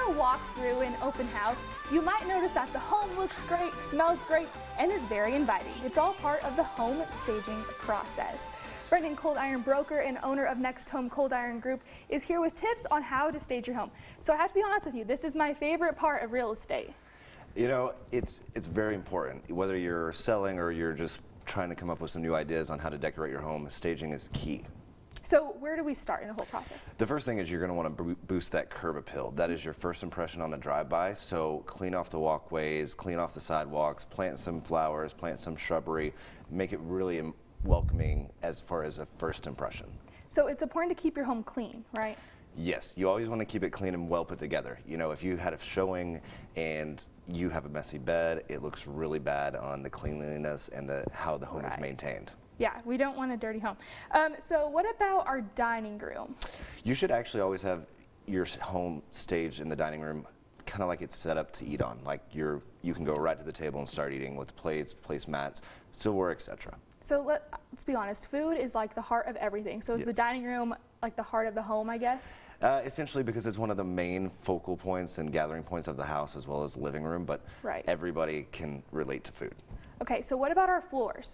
a walk through an open house, you might notice that the home looks great, smells great, and is very inviting. It's all part of the home staging process. Brendan Cold Iron, broker and owner of Next Home Cold Iron Group, is here with tips on how to stage your home. So I have to be honest with you, this is my favorite part of real estate. You know, it's very important. Whether you're selling or you're just trying to come up with some new ideas on how to decorate your home, staging is key. So where do we start in the whole process? The first thing is you're going to want to boost that curb appeal. That is your first impression on the drive-by. So clean off the walkways, clean off the sidewalks, plant some flowers, plant some shrubbery, make it really welcoming as far as a first impression. So it's important to keep your home clean, right? Yes, you always want to keep it clean and well put together. You know, if you had a showing and you have a messy bed, it looks really bad on the cleanliness and how the home is maintained. Yeah, we don't want a dirty home. So what about our dining room? You should actually always have your home staged in the dining room kind of like it's set up to eat on. Like you can go right to the table and start eating with plates, placemats, silverware, etc. So let's be honest, food is like the heart of everything. So is the dining room like the heart of the home, I guess? Essentially, because it's one of the main focal points and gathering points of the house as well as living room, but everybody can relate to food. Okay, so what about our floors?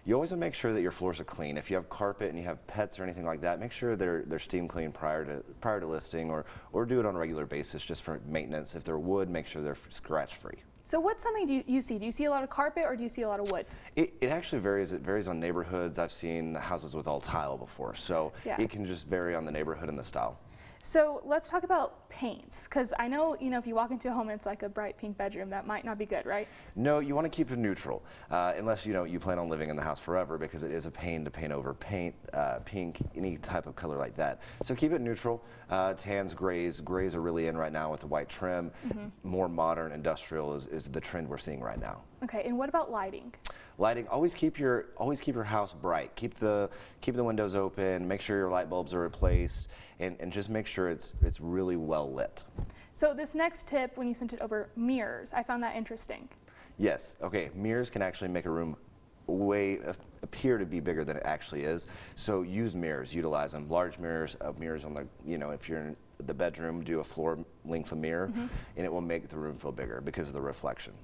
You always want to make sure that your floors are clean. If you have carpet and you have pets or anything like that, make sure they're steam clean prior to listing, or do it on a regular basis just for maintenance. If they're wood, make sure they're scratch free. So what's something you see? Do you see a lot of carpet or do you see a lot of wood? It actually varies. It varies on neighborhoods. I've seen houses with all tile before, so it can just vary on the neighborhood and the style. So let's talk about paints, because I know, if you walk into a home and it's like a bright pink bedroom, that might not be good, right? No, you want to keep it neutral, unless you plan on living in the house forever, because it is a pain to paint over pink, any type of color like that. So keep it neutral. Tans, grays are really in right now with the white trim. More modern industrial is the trend we're seeing right now. Okay, and what about lighting? Lighting, always keep your house bright. Keep the windows open. Make sure your light bulbs are replaced, and just make sure it's really well lit. So this next tip, when you sent it over, mirrors, I found that interesting. Yes. Okay. Mirrors can actually make a room appear to be bigger than it actually is. So use mirrors. Utilize them. Large mirrors, mirrors on the if you're in the bedroom, do a floor length of mirror, and it will make the room feel bigger because of the reflection.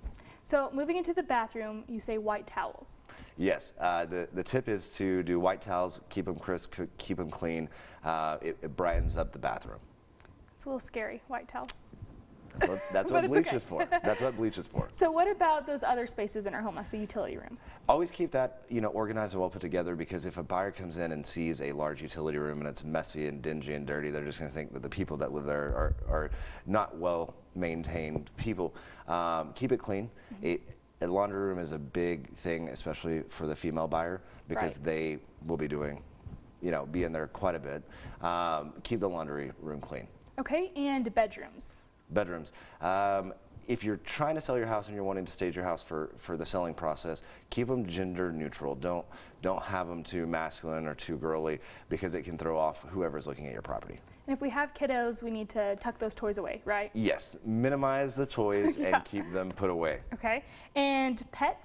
So moving into the bathroom, you say white towels. Yes, the tip is to do white towels, keep them crisp, keep them clean. It brightens up the bathroom. It's a little scary, white towels. That's what bleach is for. That's what bleach is for. So what about those other spaces in our home, like the utility room? Always keep that organized and well put together, because if a buyer comes in and sees a large utility room and it's messy and dingy and dirty, they're just going to think that the people that live there are not well maintained people. Keep it clean. A laundry room is a big thing, especially for the female buyer, because they will be doing, be in there quite a bit. Keep the laundry room clean. Okay, and bedrooms. Bedrooms. If you're trying to sell your house and you're wanting to stage your house for the selling process, keep them gender neutral. Don't have them too masculine or too girly, because it can throw off whoever's looking at your property. And if we have kiddos, we need to tuck those toys away, right? Yes. Minimize the toys and keep them put away. Okay. And pets?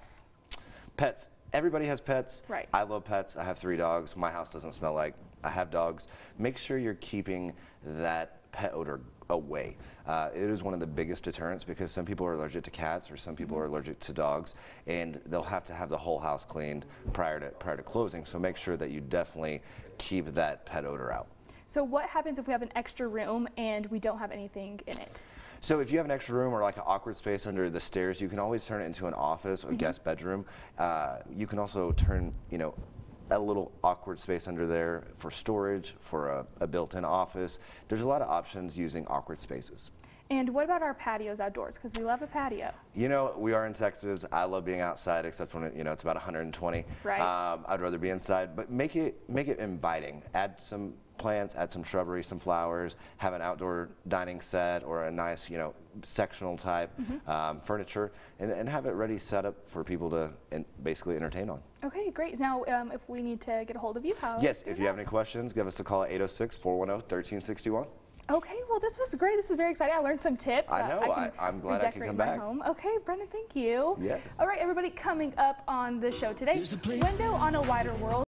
Pets. Everybody has pets. Right. I love pets. I have 3 dogs. My house doesn't smell like I have dogs. Make sure you're keeping that pet odor away. It is one of the biggest deterrents, because some people are allergic to cats, or some people are allergic to dogs, and they'll have to have the whole house cleaned prior to closing. So make sure that you definitely keep that pet odor out. So what happens if we have an extra room and we don't have anything in it? So if you have an extra room or like an awkward space under the stairs, you can always turn it into an office or guest bedroom. You can also turn, a little awkward space under there for storage, for a built-in office. There's a lot of options using awkward spaces. And what about our patios outdoors? Because we love a patio. We are in Texas. I love being outside, except when it's about 120. Right. I'd rather be inside, but make it inviting. Add some plants, add some shrubbery, some flowers, have an outdoor dining set or a nice, sectional type furniture, and have it ready set up for people to basically entertain on. Okay, great. Now, if we need to get a hold of you, how? Yes, if you have any questions, give us a call at 806-410-1361. Okay, well, this was great. This is very exciting. I learned some tips. I know. I'm glad I could come back. Home. Okay, Brendan, thank you. Yes. All right, everybody, coming up on the show today, Window on a Wider World.